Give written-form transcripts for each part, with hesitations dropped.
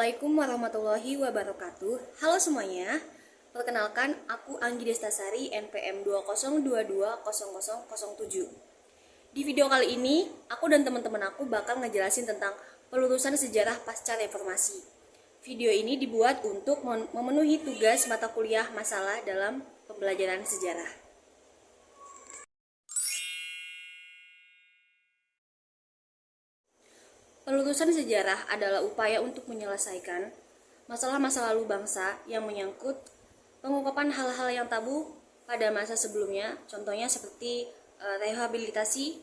Assalamualaikum warahmatullahi wabarakatuh. Halo semuanya. Perkenalkan, aku Anggi Destasari NPM 20220007. Di video kali ini, aku dan teman-teman aku bakal ngejelasin tentang pelurusan sejarah pasca reformasi. Video ini dibuat untuk memenuhi tugas mata kuliah masalah dalam pembelajaran sejarah. Pelurusan sejarah adalah upaya untuk menyelesaikan masalah-masa lalu bangsa yang menyangkut pengungkapan hal-hal yang tabu pada masa sebelumnya, contohnya seperti rehabilitasi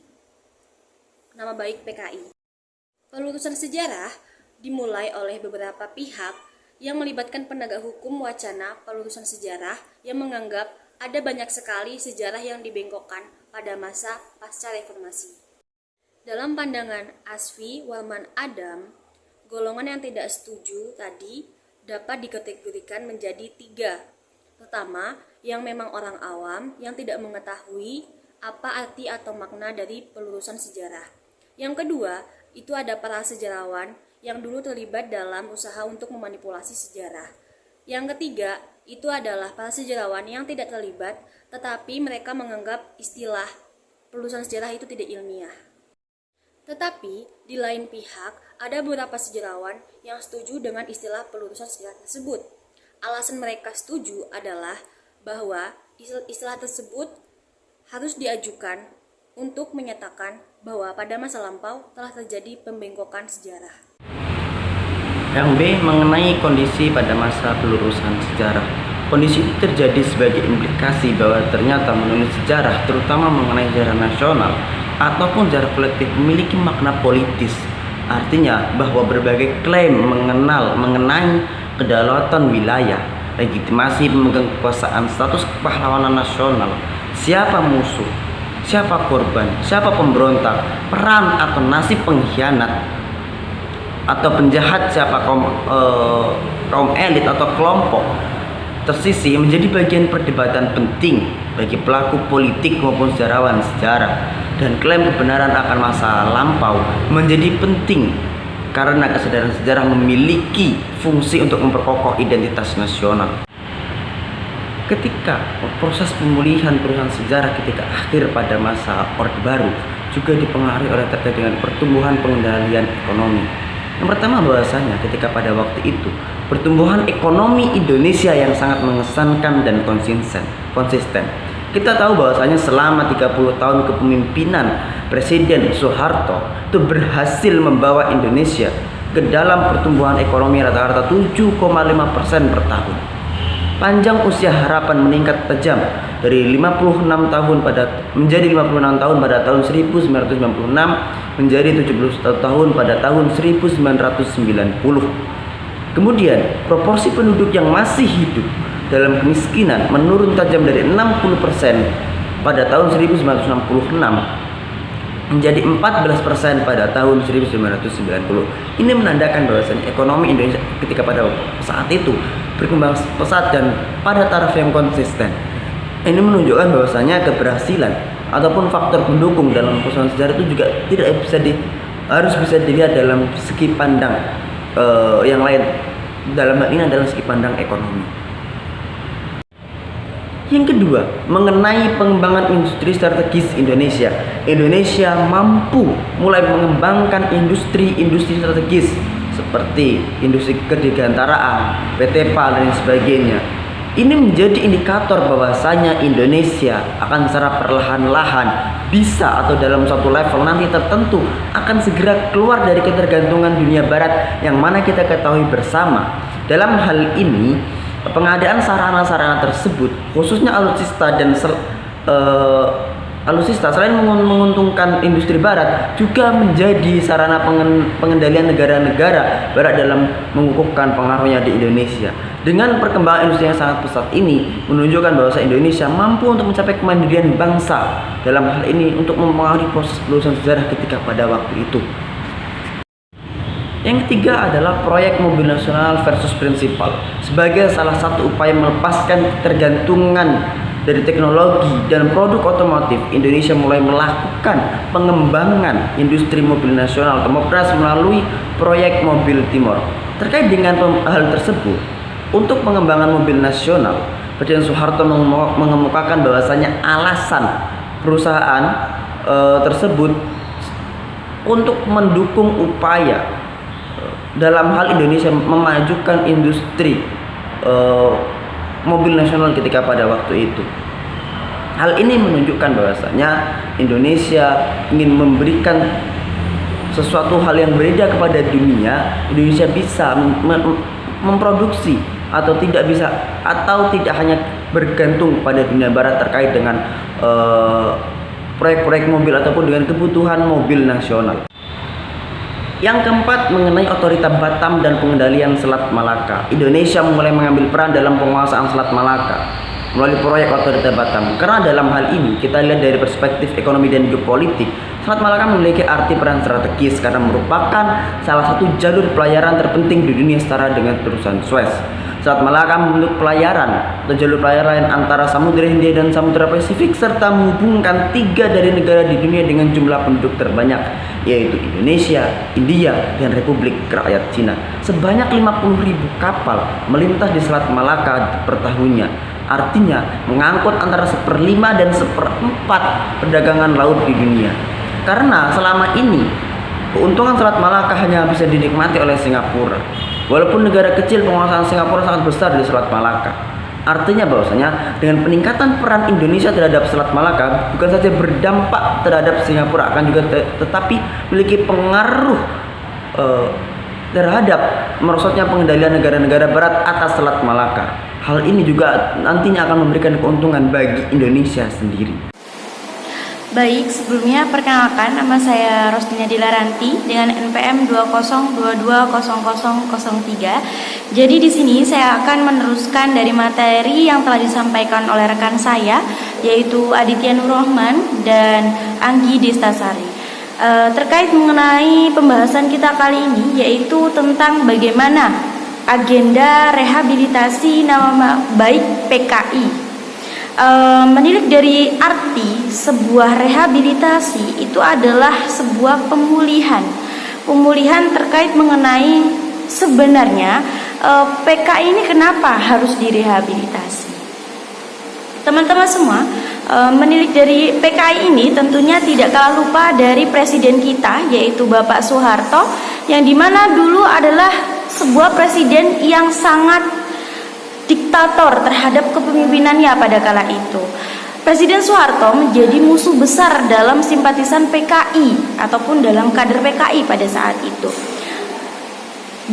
nama baik PKI. Pelurusan sejarah dimulai oleh beberapa pihak yang melibatkan penegak hukum wacana pelurusan sejarah yang menganggap ada banyak sekali sejarah yang dibengkokkan pada masa pasca reformasi. Dalam pandangan Asfi Walman Adam, golongan yang tidak setuju tadi dapat dikategorikan menjadi 3. Pertama, yang memang orang awam yang tidak mengetahui apa arti atau makna dari pelurusan sejarah. Yang kedua, itu ada para sejarawan yang dulu terlibat dalam usaha untuk memanipulasi sejarah. Yang ketiga, itu adalah para sejarawan yang tidak terlibat, tetapi mereka menganggap istilah pelurusan sejarah itu tidak ilmiah. Tetapi, di lain pihak, ada beberapa sejarawan yang setuju dengan istilah pelurusan sejarah tersebut. Alasan mereka setuju adalah bahwa istilah tersebut harus diajukan untuk menyatakan bahwa pada masa lampau telah terjadi pembengkokan sejarah. Yang B, mengenai kondisi pada masa pelurusan sejarah. Kondisi itu terjadi sebagai implikasi bahwa ternyata menulis sejarah, terutama mengenai sejarah nasional ataupun sejarah kolektif, memiliki makna politis. Artinya bahwa berbagai klaim mengenai kedaulatan wilayah, legitimasi pemegang kekuasaan, status kepahlawanan nasional, siapa musuh, siapa korban, siapa pemberontak, peran atau nasib pengkhianat atau penjahat, siapa kaum elit atau kelompok tersisih menjadi bagian perdebatan penting bagi pelaku politik maupun sejarawan sejarah, dan klaim kebenaran akan masa lampau menjadi penting karena kesadaran sejarah memiliki fungsi untuk memperkokoh identitas nasional. Ketika proses pemulihan perusahaan sejarah ketika akhir pada masa Orde Baru juga dipengaruhi oleh terkait dengan pertumbuhan pengendalian ekonomi. Yang pertama, bahwasanya ketika pada waktu itu pertumbuhan ekonomi Indonesia yang sangat mengesankan dan konsisten. Kita tahu bahwasanya selama 30 tahun kepemimpinan Presiden Soeharto itu berhasil membawa Indonesia ke dalam pertumbuhan ekonomi rata-rata 7,5% per tahun. Panjang usia harapan meningkat tajam dari 56 tahun menjadi 56 tahun pada tahun 1996 menjadi 71 tahun pada tahun 1990. Kemudian proporsi penduduk yang masih hidup dalam kemiskinan menurun tajam dari 60% pada tahun 1966 menjadi 14% pada tahun 1990. Ini menandakan bahwasanya ekonomi Indonesia ketika pada saat itu berkembang pesat dan pada taraf yang konsisten. Ini menunjukkan bahwasanya keberhasilan ataupun faktor pendukung dalam perusahaan sejarah itu juga harus bisa dilihat dalam segi pandang yang lain. Dalam hal ini adalah segi pandang ekonomi. Yang kedua, mengenai pengembangan industri strategis Indonesia. Indonesia mampu mulai mengembangkan industri strategis seperti industri kedirgantaraan, PT PAL dan sebagainya. Ini menjadi indikator bahwasanya Indonesia akan secara perlahan-lahan bisa atau dalam suatu level nanti tertentu akan segera keluar dari ketergantungan dunia barat yang mana kita ketahui bersama. Dalam hal ini, pengadaan sarana-sarana tersebut khususnya alutsista selain menguntungkan industri barat juga menjadi sarana pengendalian negara-negara barat dalam mengukuhkan pengaruhnya di Indonesia. Dengan perkembangan industri yang sangat pesat ini menunjukkan bahwa Indonesia mampu untuk mencapai kemandirian bangsa dalam hal ini untuk mempengaruhi proses pelurusan sejarah ketika pada waktu itu. Yang ketiga adalah proyek mobil nasional versus prinsipal. Sebagai salah satu upaya melepaskan ketergantungan dari teknologi dan produk otomotif, Indonesia mulai melakukan pengembangan industri mobil nasional Kemopras melalui proyek Mobil Timor. Terkait dengan hal tersebut, untuk pengembangan mobil nasional, Presiden Soeharto mengemukakan bahwasanya alasan perusahaan tersebut untuk mendukung upaya dalam hal Indonesia memajukan industri mobil nasional ketika pada waktu itu. Hal ini menunjukkan bahwasanya Indonesia ingin memberikan sesuatu hal yang berbeda kepada dunia. Indonesia bisa memproduksi atau tidak hanya bergantung pada dunia barat terkait dengan proyek-proyek mobil ataupun dengan kebutuhan mobil nasional. Yang keempat, mengenai otorita Batam dan pengendalian Selat Malaka. Indonesia mulai mengambil peran dalam penguasaan Selat Malaka melalui proyek otorita Batam. Karena dalam hal ini kita lihat dari perspektif ekonomi dan geopolitik, Selat Malaka memiliki arti peran strategis karena merupakan salah satu jalur pelayaran terpenting di dunia setara dengan terusan Suez. Selat Malaka membentuk pelayaran atau jalur pelayaran antara Samudra Hindia dan Samudra Pasifik serta menghubungkan 3 dari negara di dunia dengan jumlah penduduk terbanyak, yaitu Indonesia, India, dan Republik Rakyat Cina. Sebanyak 50.000 kapal melintas di Selat Malaka per tahunnya. Artinya mengangkut antara 1/5 dan 1/4 perdagangan laut di dunia. Karena selama ini keuntungan Selat Malaka hanya bisa dinikmati oleh Singapura. Walaupun negara kecil, penguasaan Singapura sangat besar di Selat Malaka. Artinya bahwasanya dengan peningkatan peran Indonesia terhadap Selat Malaka bukan saja berdampak terhadap Singapura, akan juga tetapi memiliki pengaruh terhadap merosotnya pengendalian negara-negara barat atas Selat Malaka. Hal ini juga nantinya akan memberikan keuntungan bagi Indonesia sendiri. Baik, sebelumnya perkenalkan, nama saya Rosdina Dilaranti dengan NPM 202200003. Jadi di sini saya akan meneruskan dari materi yang telah disampaikan oleh rekan saya, yaitu Aditya Nurrohman dan Anggi Destasari. Terkait mengenai pembahasan kita kali ini, yaitu tentang bagaimana agenda rehabilitasi nama baik PKI. Menilik dari arti sebuah rehabilitasi itu adalah sebuah pemulihan terkait mengenai sebenarnya PKI ini kenapa harus direhabilitasi. Teman-teman semua, menilik dari PKI ini tentunya tidak kalah lupa dari presiden kita, yaitu Bapak Soeharto, yang dimana dulu adalah sebuah presiden yang sangat diktator terhadap kepemimpinannya pada kala itu. Presiden Soeharto menjadi musuh besar dalam simpatisan PKI ataupun dalam kader PKI pada saat itu.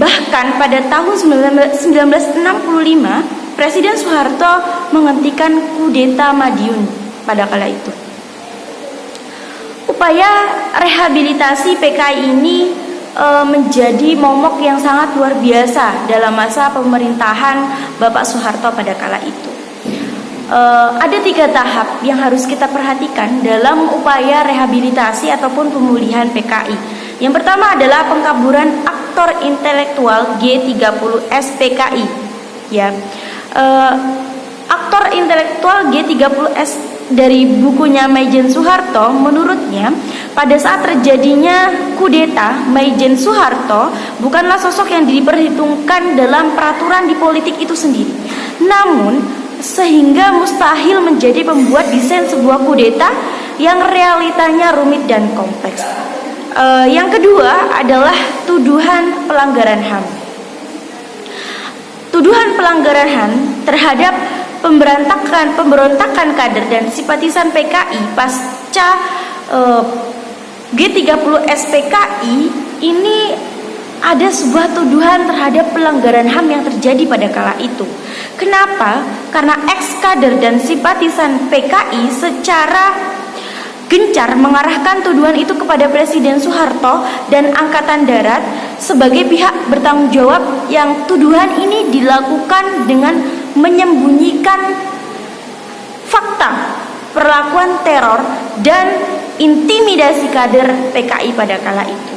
Bahkan pada tahun 1965, Presiden Soeharto menghentikan kudeta Madiun pada kala itu. Upaya rehabilitasi PKI ini menjadi momok yang sangat luar biasa dalam masa pemerintahan Bapak Soeharto pada kala itu. Ada 3 tahap yang harus kita perhatikan dalam upaya rehabilitasi ataupun pemulihan PKI. Yang pertama adalah pengkaburan aktor intelektual G30S PKI. Ya, aktor intelektual G30S dari bukunya Maijen Soeharto, menurutnya pada saat terjadinya kudeta, Maijen Soeharto bukanlah sosok yang diperhitungkan dalam peraturan di politik itu sendiri, namun sehingga mustahil menjadi pembuat desain sebuah kudeta yang realitanya rumit dan kompleks. Yang kedua adalah tuduhan pelanggaran HAM. Tuduhan pelanggaran HAM terhadap pemberontakan kader dan simpatisan PKI pasca G30S PKI ini ada sebuah tuduhan terhadap pelanggaran HAM yang terjadi pada kala itu. Kenapa? Karena ex-kader dan simpatisan PKI secara gencar mengarahkan tuduhan itu kepada Presiden Soeharto dan Angkatan Darat sebagai pihak bertanggung jawab, yang tuduhan ini dilakukan dengan menyembunyikan fakta perlakuan teror dan intimidasi kader PKI pada kala itu.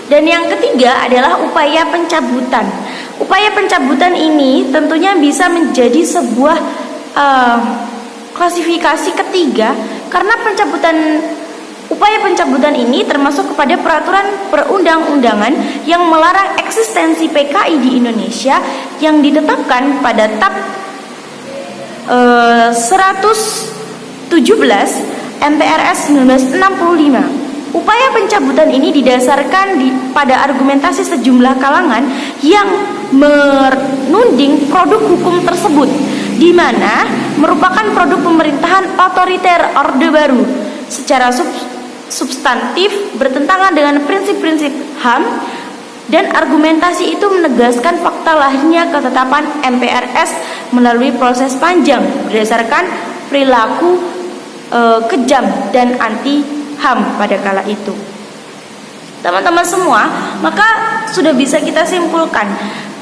Dan yang ketiga adalah upaya pencabutan. Upaya pencabutan ini tentunya bisa menjadi sebuah klasifikasi ketiga, karena pencabutan Upaya pencabutan ini termasuk kepada peraturan perundang-undangan yang melarang eksistensi PKI di Indonesia yang ditetapkan pada TAP 117 MPRS 1965. Upaya pencabutan ini didasarkan pada argumentasi sejumlah kalangan yang menuding produk hukum tersebut, di mana merupakan produk pemerintahan otoriter Orde Baru secara substantif bertentangan dengan prinsip-prinsip HAM, dan argumentasi itu menegaskan fakta lahirnya ketetapan MPRS melalui proses panjang berdasarkan perilaku kejam dan anti HAM pada kala itu. Teman-teman semua, maka sudah bisa kita simpulkan,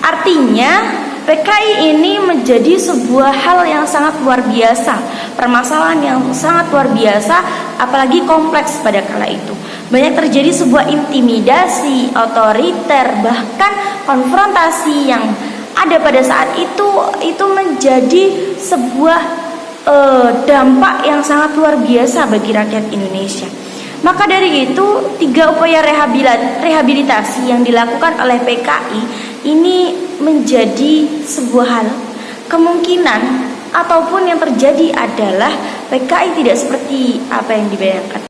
artinya PKI ini menjadi sebuah hal yang sangat luar biasa, permasalahan yang sangat luar biasa, apalagi kompleks pada kala itu. Banyak terjadi sebuah intimidasi, otoriter, bahkan konfrontasi yang ada pada saat itu menjadi sebuah dampak yang sangat luar biasa bagi rakyat Indonesia. Maka dari itu, 3 upaya rehabilitasi yang dilakukan oleh PKI ini menjadi sebuah hal kemungkinan ataupun yang terjadi adalah PKI tidak seperti apa yang dibayangkan.